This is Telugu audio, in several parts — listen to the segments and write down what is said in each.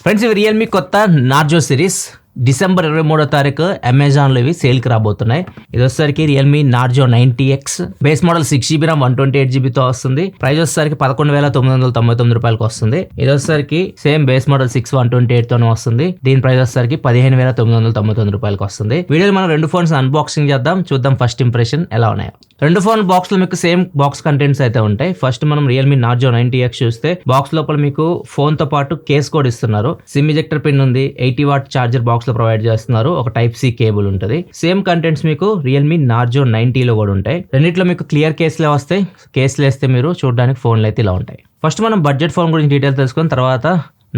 ఫ్రెండ్స్ ఇవి రియల్మీ కొత్త నార్జో సిరీస్ డిసెంబర్ 23వ తారీఖు అమెజాన్లో ఇవి సేల్కి రాబోతున్నాయి. ఇది వచ్చేసరికి Realme Narzo 90X base model 6GB RAM 128GBతో వస్తుంది. ప్రైస్ వచ్చేసరికి 11,999 రూపాయలకు వస్తుంది. ఇది వచ్చేసరికి సేమ్ బేస్ మోడల్ 6 128తోనే వస్తుంది. దీని ప్రైస్ వచ్చేసరికి 15,999 రూపాయలకు వస్తుంది. వీడియోలో మనం రెండు ఫోన్స్ అన్బాక్సింగ్ చేద్దాం, చూద్దాం ఫస్ట్ ఇంప్రెషన్ ఎలా ఉన్నాయో. రెండు ఫోన్ బాక్స్ లో మీకు సేమ్ బాక్స్ కంటెంట్స్ అయితే ఉంటాయి. ఫస్ట్ మనం రియల్మీ నార్జో 90X చూస్తే బాక్స్ లోపల మీకు ఫోన్ తో పాటు కేస్ కోడ్ ఇస్తున్నారు. సిమ్ ఇజెక్టర్ పిన్ ఉంది, 80W చార్జర్ బాక్స్ లో ప్రొవైడ్ చేస్తున్నారు. ఒక టైప్ సి కేబుల్ ఉంటుంది. సేమ్ కంటెంట్స్ మీకు రియల్మీ నార్జో 90లో కూడా ఉంటాయి. రెండిట్లో మీకు క్లియర్ కేసులే వస్తాయి. కేసులు వేస్తే మీరు చూడడానికి ఫోన్లు అయితే ఇలా ఉంటాయి. ఫస్ట్ మనం బడ్జెట్ ఫోన్ గురించి డీటెయిల్ తెలుసుకుని తర్వాత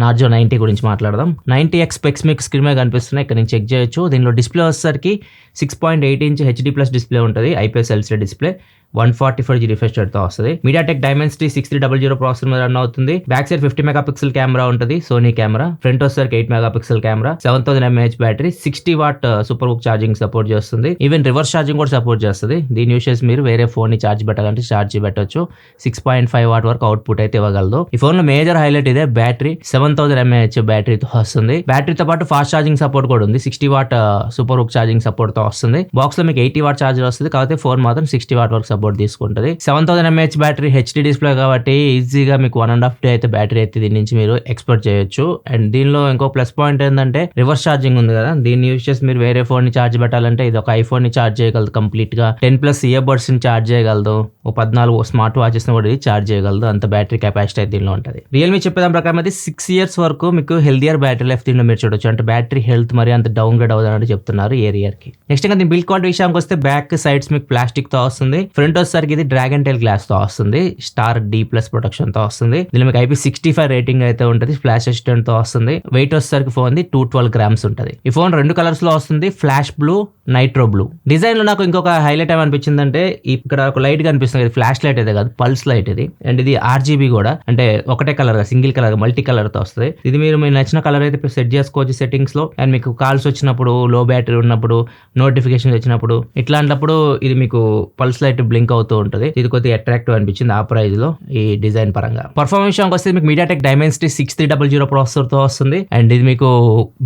నార్జో 90 గురించి మాట్లాడదాం. 90X స్పెక్స్ మీకు స్క్రీన్ మీద కనిపిస్తున్నాయి, ఇక్కడ నుంచి చెక్ చేయొచ్చు. దీనిలో డిస్ప్లే వచ్చేసరికి 6.8 ఇంచ్ హెచ్డి ప్లస్ డిస్ప్లే ఉంటుంది. IPS LCD display 144Hz refresh rate తో వస్తుంది. మీడియాటెక్ డైమెన్సిటీ 6300 ప్రాసెసర్ మీద రన్ అవుతుంది. బ్యాక్ సైడ్ 50 మెగాపిక్సెల్ కెమెరా ఉంటుంది, సోనీ కెమెరా. ఫ్రంట్ వచ్చేసరికి 8 megapixel camera, 7000 mAh battery, 60W super book charging support చేస్తుంది. ఈవెన్ రివర్స్ ఛార్జింగ్ కూడా సపోర్ట్ చేస్తుంది. దీని యూస్ చేసి మీరు వేరే ఫోన్ ని ఛార్జ్ పెట్టాలంటే ఛార్జ్ పెట్టొచ్చు. 6.5W వరకు అవుట్పుట్ అయితే ఇవ్వగలదు. ఈ ఫోన్ లో మేజర్ హైలైట్ ఇదే బ్యాటరీ. 7000 mAh బ్యాటరీతో వస్తుంది. బ్యాటరీతో పాటు ఫాస్ట్ ఛార్జింగ్ సపోర్ట్ కూడా ఉంది. 60W super book charging support తో వస్తుంది. బాక్స్ లో మీకు 80W ఛార్జర్ వస్తుంది, కాకపోతే ఫోన్ మాత్రం 60W వరకు సపోర్ట్ తీసుకుంటుంది. 7000 mAh బ్యాటరీ, హెచ్డి డిస్ప్లే కాబట్టి ఈజీగా మీకు 1.5 day అయితే బ్యాటరీ అయితే దీని నుంచి మీరు ఎక్స్పెక్ట్ చేయొచ్చు. అండ్ దీనిలో ఇంకో ప్లస్ పాయింట్ ఏంటంటే రివర్స్ ఛార్జింగ్ ఉంది కదా, దీన్ని యూజ్ చేసి మీరు వేరే ఫోన్ ని ఛార్జ్ పెట్టాలంటే ఇది ఒక ఐఫోన్ ని ఛార్జ్ చేయగలదు కంప్లీట్ గా. 10+ ఇయర్ బడ్స్ ని ఛార్జ్ చేయగలదు. ఒక 14 స్మార్ట్ వాచెస్ ని కూడా ఇది ఛార్జ్ చేయగలదు. అంత బ్యాటరీ కెపాసిటీ అయితే దీనిలో ఉంటుంది. రియల్మీ చెప్పేదాని ప్రకారం అయితే 6 years వరకు మీకు హెల్దియర్ బ్యాటరీ లైఫ్ దీనిలో మీరు చూడొచ్చు. అంటే బ్యాటరీ హెల్త్ మరి అంత డౌన్ గ్రేడ్ అవుతుందని చెప్తున్నారు ఏ ఇయర్ కి. నెక్స్ట్ ఇంకా దీని బిల్డ్ క్వాలిటీ విషయానికి వస్తే బ్యాక్ సైడ్స్ మీకు ప్లాస్టిక్ తో వస్తుంది. ఫ్రంట్ వచ్చేసరికి ఇది డ్రాగన్ టైల్ గ్లాస్ తో వస్తుంది. స్టార్ D+ ప్రొటెక్షన్ తో వస్తుంది. దీనిలో మీకు IP65 రేటింగ్ అయితే ఉంటుంది. ఫ్లాష్ అసిస్టెంట్ తో వస్తుంది. వెయిట్ వచ్చేసరికి ఫోన్ 212 grams ఉంటుంది. ఈ ఫోన్ రెండు కలర్స్ లో వస్తుంది, flash blue, nitro blue. Design లో నాకు ఇంకొక హైలైట్ ఏమనిపించిందంటే ఇక్కడ ఒక లైట్ కనిపిస్తుంది, ఫ్లాష్ లైట్ అయితే కాదు, పల్స్ లైట్ ఇది. అండ్ ఇది RGB కూడా, అంటే ఒకటే కలర్ గా, సింగిల్ కలర్, మల్టీ కలర్ తో వస్తుంది. ఇది మీరు నచ్చిన కలర్ అయితే సెట్ చేసుకోవచ్చు సెట్టింగ్స్ లో. అండ్ మీకు కాల్స్ వచ్చినప్పుడు, లో బ్యాటరీ ఉన్నప్పుడు, నోటిఫికేషన్ వచ్చినప్పుడు, ఇట్లాంటప్పుడు ఇది మీకు పల్స్ లైట్ బ్లింక్ అవుతూ ఉంటుంది. ఇది కొద్దిగా అట్రాక్టివ్ అనిపించింది ఆ ప్రైస్ లో ఈ డిజైన్ పరంగా. పర్ఫార్మెన్స్ విషయానికి వస్తే మీకు మీడియాటెక్ డైమెన్సిటీ 6300 ప్రాసెసర్ తో వస్తుంది. అండ్ ఇది మీకు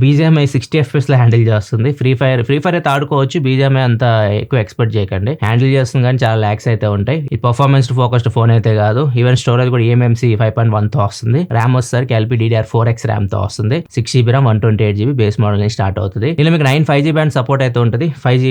BGMI 60 FPS లో హ్యాండిల్ చేస్తుంది. ఫ్రీ ఫైర్ అయితే ఆడుకోవచ్చు, BGMI అంత ఎక్కువ ఎక్స్పెక్ట్ చేయకండి. హ్యాండిల్ చేస్తుంది కానీ చాలా ల్యాక్స్ అయితే ఉంటాయి. ఈ పర్ఫార్మెన్స్ ఫోకస్డ్ ఫోన్ అయితే కాదు. ఈవెన్ స్టోరేజ్ కూడా eMMC 5.1 తో వస్తుంది. ర్యామ్ వచ్చేసరికి LPDDR4X ర్యామ్ తో వస్తుంది. 6GB RAM 128GB base model నుంచి స్టార్ట్ అవుతుంది. ఇలా మీకు 9 5G బ్యాండ్ సపోర్ట్ అయితే ఉంటుంది. 5G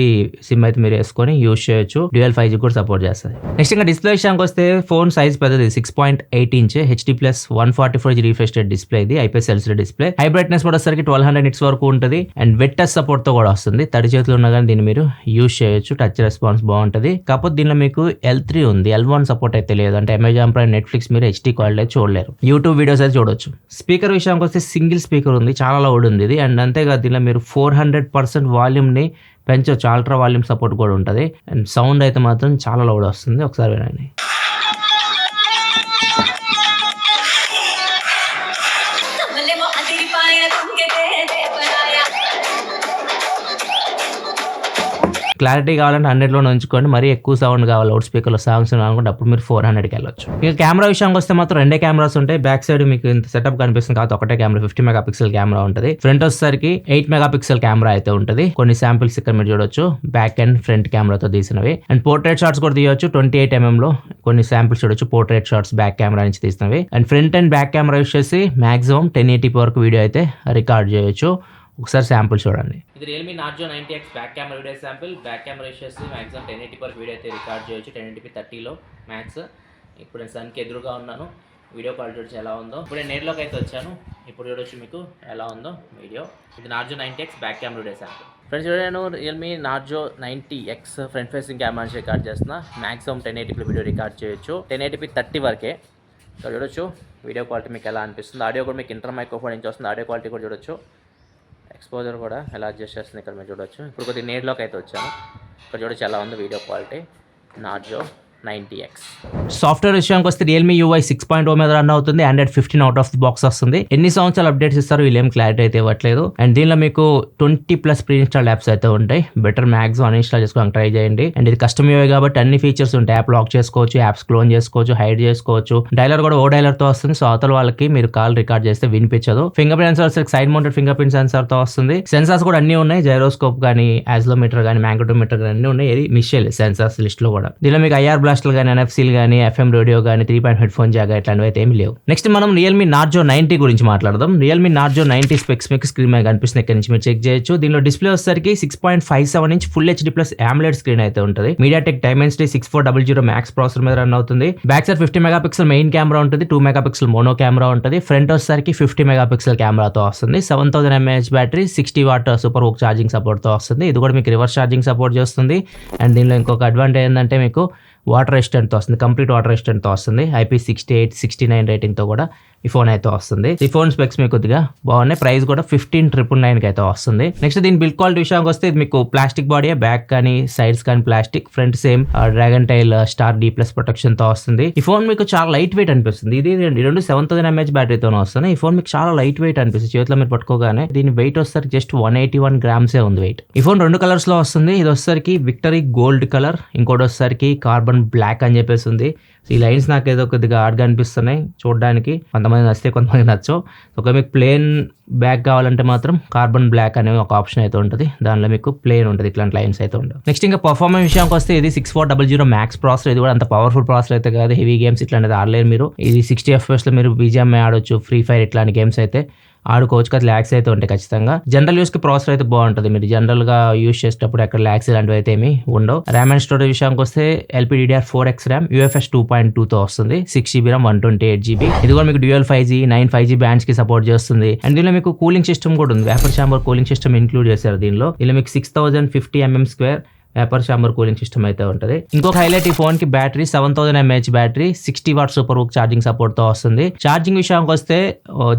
సిమ్ అయితే మీరు వేసుకొని యూజ్ చేయొచ్చు. డ్యూయల్ 5G కూడా సపోర్ట్ చేస్తుంది. నెక్స్ట్ ఇంకా డిస్ప్లే విషయానికి వస్తే ఫోన్ సైజ్ పెద్దది, 6.8 inch HD plus 144Hz refresh rate display. ఇది IPS LCD display. High brightness కూడా వచ్చేసరికి 1200 nits వరకు ఉంటుంది. అండ్ వెట్ టచ్ సపోర్ట్ తో కూడా వస్తుంది. తడి చేతులు ఉన్నా కానీ దీన్ని మీరు యూజ్ చేయొచ్చు. టచ్ రెస్పాన్స్ బాగుంటుంది. కాకపోతే దీనిలో మీకు L3 ఉంది, L1 సపోర్ట్ అయితే లేదు. అంటే అమెజాన్ ప్రైమ్, నెట్ఫ్లిక్స్ మీరు HD క్వాలిటీ చూడలేరు. యూట్యూబ్ వీడియోస్ అయితే చూడొచ్చు. స్పీకర్ విషయానికి వస్తే సింగిల్ స్పీకర్ ఉంది, చాలా లౌడ్ ఉంది ఇది. అండ్ అంతేకాదు దీనిలో మీరు 400% వాల్యూమ్ ని పెంచవచ్చు. అల్ట్రా వాల్యూమ్ సపోర్ట్ కూడా ఉంటుంది. అండ్ సౌండ్ అయితే మాత్రం చాలా లౌడ్ వస్తుంది. ఒకసారి వినండి. క్లారిటీ కావాలంటే 100లో ఉంచుకోండి. మరీ ఎక్కువ సౌండ్ కావాలి, లౌడ్ స్పీకర్లో సాంగ్స్ అనుకుంటే అప్పుడు మీరు 400కి వెళ్ళొచ్చు. ఇక కెమెరా విషయానికి వస్తే మాత్రం రెండే కెమెరాస్ ఉంటాయి. బ్యాక్ సైడ్ మీకు ఇంత సెటప్ కనిపిస్తుంది కాబట్టి ఒకటే కెమెరా, 50 మెగాపిక్సెల్ కెమెరా ఉంటుంది. ఫ్రంట్ వచ్చేసరికి 8 మెగాపిక్సెల్ కెమెరా అయితే ఉంటుంది. కొన్ని శాంపిల్స్ ఇక్కడ మీరు చూడొచ్చు, బ్యాక్ అండ్ ఫ్రంట్ కెమెరాతో తీసినవి. అండ్ పోర్ట్రేట్ షాట్స్ కూడా తీయొచ్చు 28mm లో. కొన్ని శాంపిల్స్ చూడొచ్చు, పోర్ట్రేట్ షాట్స్ బ్యాక్ కెమెరా నుంచి తీసినవి. And front and back camera use చేసి మాక్సిమం 1080p వరకు వీడియో అయితే రికార్డ్ చేయొచ్చు. ఒకసారి శాంపుల్ చూడండి. ఇది Realme Narzo 90X back camera video sample. Back camera use చేసి మాక్సిమం 1080p వరకు వీడియో అయితే రికార్డ్ చేయొచ్చు. 1080p 30లో max. ఇప్పుడు నేను సన్కి ఎదురుగా ఉన్నాను. వీడియో క్వాలిటీ చూడొచ్చు ఎలా ఉందో. ఇప్పుడు నేను నేర్లోకి అయితే వచ్చాను. ఇప్పుడు చూడొచ్చు మీకు ఎలా ఉందో వీడియో. ఇది Narzo 90X back camera video sample. Friends చూడండి, నేను Realme Narzo 90X front facing camera నుంచి రికార్డ్ చేస్తున్నా. మాక్సిమం 1080p వీడియో రికార్డ్ చేయొచ్చు. 1080p 30 వరకే. ఇక్కడ చూడొచ్చు వీడియో క్వాలిటీ మీకు ఎలా అనిపిస్తుంది. ఆడియో కూడా మీకు ఇంటర్ మైక్రోఫోన్ నుంచి వస్తుంది. ఆడియో క్వాలిటీ కూడా చూడొచ్చు. ఎక్స్పోజర్ కూడా ఎలా అడ్జస్ట్ చేస్తుంది ఇక్కడ మీరు చూడొచ్చు. ఇప్పుడు కొద్దిగా నేర్లోకి అయితే వచ్చాను. ఇక్కడ చూడొచ్చు ఎలా ఉంది video quality. Narzo 90X. Software విషయానికి వస్తే రియల్మీ UI 6.0 మీద రన్ అవుతుంది. Android 15 out of the box వస్తుంది. ఎన్ని సంవత్సరాలు అప్డేట్స్ ఇస్తారు వీళ్ళేం క్లారిటీ అయితే ఇవ్వట్లేదు. అండ్ దీనిలో మీకు 20+ ప్రీ ఇన్స్టాల్ యాప్స్ అయితే ఉంటాయి. బెటర్ మ్యాక్సిమం అన్ఇన్స్టాల్ చేసుకోవడానికి ట్రై చేయండి. అండ్ ఇది కస్టమ్ UI కాబట్టి అన్ని ఫీచర్స్ ఉంటాయి. యాప్ లాక్ చేసుకోవచ్చు, యాప్స్ క్లోన్ చేసుకోవచ్చు, హైడ్ చేసుకోవచ్చు. డైలర్ కూడా ఓ డైలర్ తో వస్తుంది. సో అవతల వాళ్ళకి మీరు కాల్ రికార్డ్ చేస్తే వినిపించదు. Fingerprint sensor side mounted fingerprint sensor తో వస్తుంది. సెన్సార్స్ కూడా అన్ని ఉన్నాయి. జైరోస్కోప్ కానీ, యాజ్లోమీటర్ కానీ, మ్యాగ్నెటోమీటర్ కానీ అన్ని ఉన్నాయి. ఇది మిస్ చేయలేదు సెన్సార్స్ లిస్ట్ లో కూడా. దీనిలో మీకు IR బ్లాస్టర్లు కానీ, NFCలు కానీ, FM రేడియో కానీ, 3 హెడ్ ఫోన్ జాగా ఇట్లాంటివి అయితే ఏమి లేవు. నెక్స్ట్ మనం రియల్మీ నార్జో 90 గురించి మాట్లాడదాం. రియల్మీ నార్జో 90 స్పెక్స్ మీకు స్క్రీన్ మీద కనిపిస్తుంది. ఇక్కడ నుంచి మీరు చెక్ చేయొచ్చు. దీనిలో డిస్ప్లే వచ్చేసరికి 6.57 inch full HD plus AMOLED screen అయితే ఉంటుంది. MediaTek Dimensity 6400 మ్యాక్స్ ప్రాసెసర్ మీద రన్ అవుతుంది. Back side 50 megapixel main camera ఉంటుంది. 2 మెగాపిక్సెల్ మోనో కెమెరా ఉంటుంది. ఫ్రంట్ వచ్చేసరికి 50 మెగాపిక్సెల్ కెమెరాతో వస్తుంది. 7000 mAh battery, 60 what super hook charging support తో వస్తుంది. ఇది కూడా మీకు రివర్స్ ఛార్జింగ్ సపోర్ట్ చేస్తుంది. అండ్ దీనిలో ఇంకొక అడ్వాంటేజ్ ఏంటంటే మీకు వాటర్ రెసిస్టెంట్తో వస్తుంది. కంప్లీట్ వాటర్ రెసిస్టెంట్తో వస్తుంది. IP68, 69 రేటింగ్తో కూడా ఈ ఫోన్ అయితే వస్తుంది. ఈ ఫోన్ స్పెక్స్ మీకు కొద్దిగా బాగున్నాయి. ప్రైస్ కూడా 15,999 అయితే వస్తుంది. నెక్స్ట్ దీని బిల్డ్ క్వాలిటీ విషయానికి వస్తే ఇది మీకు ప్లాస్టిక్ బాడీ, బ్యాక్ కానీ సైడ్స్ కానీ plastic, front same Dragontrail star D+ protection తో వస్తుంది. ఈ ఫోన్ మీకు చాలా లైట్ వెయిట్ అనిపిస్తుంది. ఇది 7000 mAh బ్యాటరీతోనే వస్తుంది. ఈ ఫోన్ మీకు చాలా లైట్ వెయిట్ అనిపిస్తుంది. చేతిలో మీరు పట్టుకోగానే దీని వెయిట్ వస్తారు జస్ట్ 181 గ్రామ్సే ఉంది వెయిట్. ఈ ఫోన్ 2 కలర్స్ లో వస్తుంది. ఇది వచ్చేసరికి విక్టరీ గోల్డ్ కలర్, ఇంకోటి వచ్చేసరికి కార్బన్ బ్లాక్ అని చెప్పేసి ఉంది. ఈ లైన్స్ నాకు ఏదో కొద్దిగా హార్డ్గా అనిపిస్తున్నాయి చూడడానికి. కొంతమంది నచ్చితే కొంతమంది నచ్చవు. ఒక మీకు ప్లేన్ బ్యాక్ కావాలంటే మాత్రం కార్బన్ బ్లాక్ అనే ఒక ఆప్షన్ అయితే ఉంటుంది. దానిలో మీకు ప్లేన్ ఉంటుంది, ఇట్లాంటి లైన్స్ అయితే ఉండవు. నెక్స్ట్ ఇంకా పర్ఫార్మెన్స్ విషయానికి వస్తే ఇది 6400 మ్యాక్స్ ప్రాసెసర్. ఇది కూడా అంత పవర్ఫుల్ ప్రాసెసర్ అయితే కాదు. హెవీ గేమ్స్ ఇట్లాంటిది ఆడలేరు మీరు. ఇది 60 FPS లో మీరు BGM ఆడొచ్చు, ఫ్రీ ఫైర్ ఇట్లాంటి గేమ్స్ అయితే ఆడుకోవచ్చు. కదా ల్యాక్స్ అయితే ఉంటాయి ఖచ్చితంగా. జనరల్ యూస్ కి ప్రాసెసర్ అయితే బాగుంటుంది. మీరు జనరల్ గా యూస్ చేసేటప్పుడు ఎక్కడ ల్యాక్స్ ఇలాంటివి అయితే ఏమి ఉండవు. ర్యామ్ అండ్ స్టోరేజ్ విషయానికి వస్తే LPDDR4X ర్యామ్, UFS 2.2 తో వస్తుంది. 6GB RAM, 128GB. ఇది కూడా మీకు డ్యూయల్ 5G, 9 5G బ్యాండ్స్ కి సపోర్ట్ చేస్తుంది. అండ్ దీనిలో మీకు కూలింగ్ సిస్టమ్ కూడా ఉంది. Vapour chamber cooling system include చేశారు దీనిలో. ఇలా మీకు 6050 mm² vapour chamber cooling system అయితే ఉంటుంది. ఇంకొక హైలైట్, ఈ ఫోన్ కి battery 7000 mAh battery, 60 what super hook charging support తో వస్తుంది. ఛార్జింగ్ విషయానికి వస్తే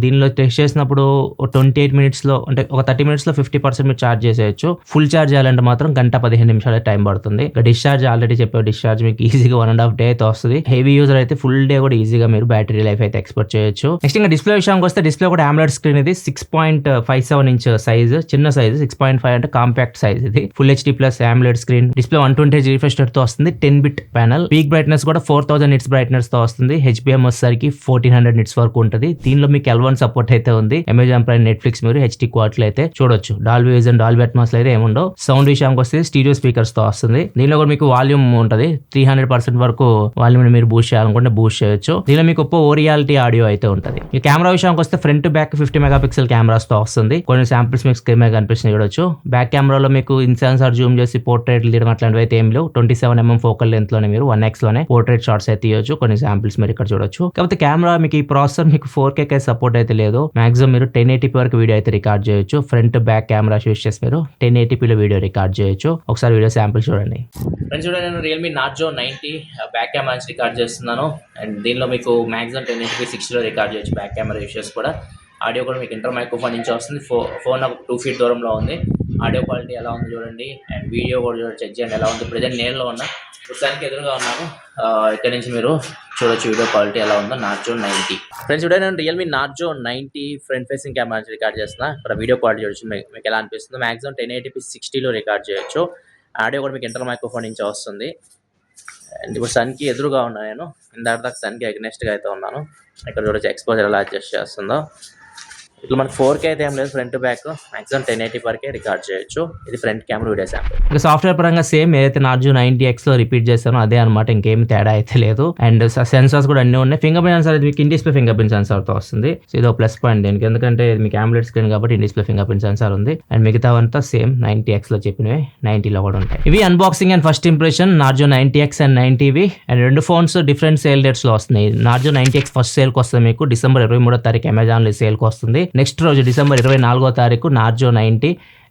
దీనిలో టెస్ట్ చేసినప్పుడు 28 minutes లో, అంటే ఒక 30 minutes లో 50% మీరు ఛార్జ్ చేసేయచ్చు. ఫుల్ ఛార్జ్ చేయాలంటే మాత్రం 1:15 నిమిషాలు టైం పడుతుంది. డిశ్చార్జ్ ఆల్రెడీ చెప్పే డిశ్చార్జ్ మీకు ఈజీగా 1.5 day అయితే వస్తుంది. హెవీ యూజర్ అయితే ఫుల్ డే కూడా ఈజీగా మీరు బ్యాటరీ లైఫ్ అయితే ఎక్స్పెక్ట్ చేయొచ్చు. నెక్స్ట్ ఇంకా డిస్ప్లే విషయానికి వస్తే డిస్ప్లే కూడా AMOLED స్క్రీన్. ఇది 6.57 ఇంచ్ సైజ్, చిన్న సైజ్. 6.5 అంటే కాంపాక్ట్ సైజ్. ఇది full HD plus AMOLED screen. Display 120 refresh rate తో వస్తుంది. 10-bit panel. పీక్ బ్రైట్నెస్ కూడా 4000 nits బ్రైట్నెస్ తో వస్తుంది. HBM వచ్చేసరికి 1400 nits వరకు ఉంటుంది. దీనిలో మీకు L1 సపోర్ట్ అయితే ఉంది. అమెజాన్ ప్రైమ్, నెట్ఫ్లిక్స్ మీరు HD క్వాలిటీ అయితే చూడొచ్చు. డాల్బీ విజన్, డాల్బీ అట్మాస్ అయితే ఏముండవు. సౌండ్ విషయానికి వస్తే స్టీరియో స్పీకర్స్ తో వస్తుంది. దీనిలో కూడా మీకు వాల్యూమ్ ఉంటుంది. 300% వరకు వాల్యూమ్ మీరు బూస్ట్ చేయాలనుకుంటే బూస్ట్ చేయొచ్చు. దీనిలో మీకు ఒప్పో ఓరియాలిటీ ఆడియో అయితే ఉంటుంది. ఈ కెమెరా విషయానికి వస్తే ఫ్రంట్ బ్యాక్ 50 మెగాపిక్సెల్ కెమెరాస్ తో వస్తుంది. కొన్ని శాంపిల్స్ మీకు స్క్రీన్ మీద కనిపిస్తుంది చూడొచ్చు. బ్యాక్ కెమెరాలో మీకు ఇన్సెన్సార్ జూమ్ చేసి పోర్ట్రేట్లు తీయడం అట్లాంటివి అయితే ఏం లేవు. 27 mm ఫోకల్ లెంత్ లోనే మీరు 1x లోనే పోర్ట్రేట్ షాట్స్ అయితే తీయొచ్చు. కొన్ని శాంపిల్స్ మీరు ఇక్కడ చూడొచ్చు. కాకపోతే కెమెరా మీకు ఈ ప్రాసెసర్ మీకు 4K సపోర్ట్ అయితే లేదు. మాక్సిమం మీరు 1080p వరకు వీడియో అయితే రికార్డ్ చేయొచ్చు. ఫ్రంట్ బ్యాక్ కెమెరా యూస్ చేసి మీరు 1080p లో వీడియో రికార్డ్ చేయొచ్చు. ఒకసారి వీడియో శాంపిల్ చూడండి. ఫ్రెండ్స్ చూడండి, నేను రియల్మీ నార్జో 90 బ్యాక్ కెమెరా నుంచి రికార్డ్ చేస్తున్నాను. అండ్ దీనిలో మీకు మాక్సిమం 1080p 60 లో రికార్డ్ చేయొచ్చు. బ్యాక్ కెమెరా యూస్ చేసి కూడా. ఆడియో కూడా మీకు ఇంటర్ మైక్రోఫోన్ నుంచి వస్తుంది. ఫోన్ 2 feet దూరంలో ఉంది. ఆడియో క్వాలిటీ ఎలా ఉంది చూడండి. అండ్ వీడియో కూడా చూడండి, చెక్ చేయండి ఎలా ఉంది. ప్రజెంట్ నేరులో ఉన్నా, ప్రస్తుతానికి ఎదురుగా ఉన్నాను. ఇక్కడ నుంచి మీరు చూడొచ్చు వీడియో క్వాలిటీ ఎలా ఉందో. నార్జో 90 ఫ్రెండ్స్ చూడండి, నేను Realme Narzo 90 front facing camera నుంచి రికార్డ్ చేస్తున్నా. ఇక్కడ వీడియో క్వాలిటీ చూడొచ్చు మీకు ఎలా అనిపిస్తుంది. మాక్సిమం 1080p 60 లో రికార్డ్ చేయొచ్చు. ఆడియో కూడా మీకు ఇంటర్ మైక్రోఫోన్ నుంచి వస్తుంది. అండ్ ఇప్పుడు సన్కి ఎదురుగా ఉన్నాను నేను. ఇందాక దాకా సన్కి అగ్నెస్ట్గా అయితే ఉన్నాను. ఇక్కడ చూడొచ్చు ఎక్స్పోజర్ ఎలా అడ్జస్ట్ చేస్తుందో. ఇట్లా మనకి 4K అయితే ఏం లేదు. ఫ్రంట్ బ్యాక్ మాక్సిమం 1080p వరకే రికార్డ్ చేయొచ్చు. ఇది ఫ్రంట్ కెమెరా వీడియో శాంపుల్. ఇంకా సాఫ్ట్వేర్ పరంగా సేమ్ ఏదైతే నార్జో 90X లో రిపీట్ చేస్తానో అదే అనమాట. ఇంకేం తేడా అయితే లేదు. అండ్ సెన్సార్స్ కూడా అన్ని ఉన్నాయి. ఫింగర్ ప్రింట్ సెన్సార్ మీకు in display finger print sensor తో వస్తుంది. సో ఇది ఒక ప్లస్ పాయింట్ దీనికి, ఎందుకంటే మీకు AMOLED స్క్రీన్ కాబట్టి in display finger print censor ఉంది. అండ్ మిగతావంతా సేమ్ 90X లో చెప్పినవి 90 లో కూడా ఉంటాయి. ఇవి unboxing and first impression Narzo 90X and 90V. And రెండు ఫోన్స్ డిఫరెంట్ సేల్ డేట్స్ లో వస్తున్నాయి. నార్జో 90X ఫస్ట్ సేల్ కి వస్తుంది మీకు December 23 అమెజాన్ లో సేల్ కి వస్తుంది. నెక్స్ట్ రోజు December 24 నార్జో 90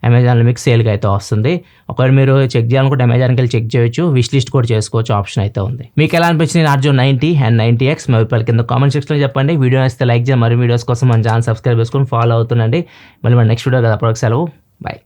అమెజాన్లో మీకు సేల్గా అయితే వస్తుంది. ఒకవేళ మీరు చెక్ చేయాలనుకుంటే అమెజాన్కి వెళ్ళి చెక్ చేయొచ్చు. విష్ లిస్ట్ కూడా చేసుకోవచ్చు, ఆప్షన్ అయితే ఉంది. మీకు ఎలా అనిపించింది నార్జో 90 అండ్ 90X? మీ అభిప్రాయాలు కింద కామెంట్ సెక్షన్లో చెప్పండి. వీడియో నచ్చితే లైక్ చేయండి. మరి వీడియోస్ కోసం మన ఛానల్ సబ్స్క్రైబ్ చేసుకొని ఫాలో అవుతుండండి. మళ్ళీ మన నెక్స్ట్ వీడియో కదా, అప్పటికి సెలవు. బాయ్.